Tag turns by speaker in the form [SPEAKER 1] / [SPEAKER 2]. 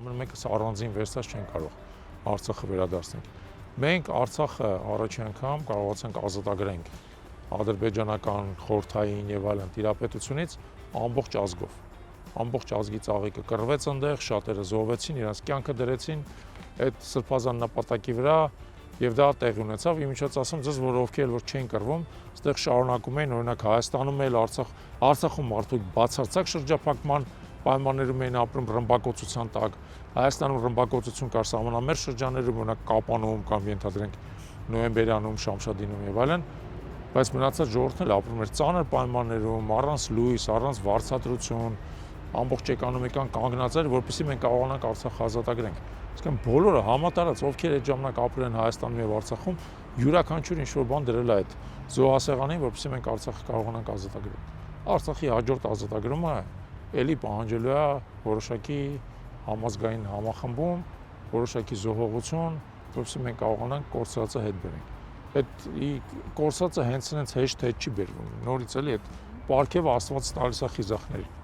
[SPEAKER 1] Ամեն մեկս առանձին վերցած չեն կարող Արցախը վերադարձնել։ Մենք Արցախը առաջին անգամ կարողացանք ազատագրենք ադրբեջանական, խորհրդային եւ այլն տիրապետությունից ամբողջ ազգով։ Ամբողջ ազգի ծաղիկը կռվեց այնտեղ, շատերը զոհվեցին, իրենց կյանքը դրեցին այդ սրբազան նպատակի վրա եւ դա տեղի ունեցավ։ Իմիջիայլոց ասում ձեզ, որ ովքեր որ չէին կռվում, այստեղ շարունակում էին, օրինակ Հայաստանում էլ Արցախում մարդիկ բացարձակ շրջափակման պայմաններում էին ապրում ռմբակոծության տակ։ Հայաստանում ռմբակոծություն կար սահմանամերձ շրջաններում, օրինակ Կապանում կամ ենթադրենք Նոյեմբերյանում, Շամշադինում եւ այլն, բայց մնացած ժողովուրդն էլ ապրում էր ծանր պայմաններում, առանց լույս, առանց վարձատրություն, ամբողջ էկոնոմիկան կանգնած էր, որպեսզի մենք կարողանանք Արցախը ազատագրենք։ Իսկն բոլորը համատարած, ովքեր այդ ժամանակ ապրել են Հայաստանում եւ Արցախում, յուրաքանչյուր ինչ-որ բան դրել է այդ զոհասեղանին, որպեսզի մենք Արցախը կարողանանք ազատագրել։ Արցախի հաջորդ ազատագրումը էլի պահանջելու է որոշակի համազգային համախմբում, որոշակի զոհողություն, որպեսզի մենք կարողանանք կորցրածը հետ բերենք։ Այդ կորցրածը հենց հեշտ չի բերվում։ Նորից էլի այդ պարգևը Աստված տալիս է խիզախների։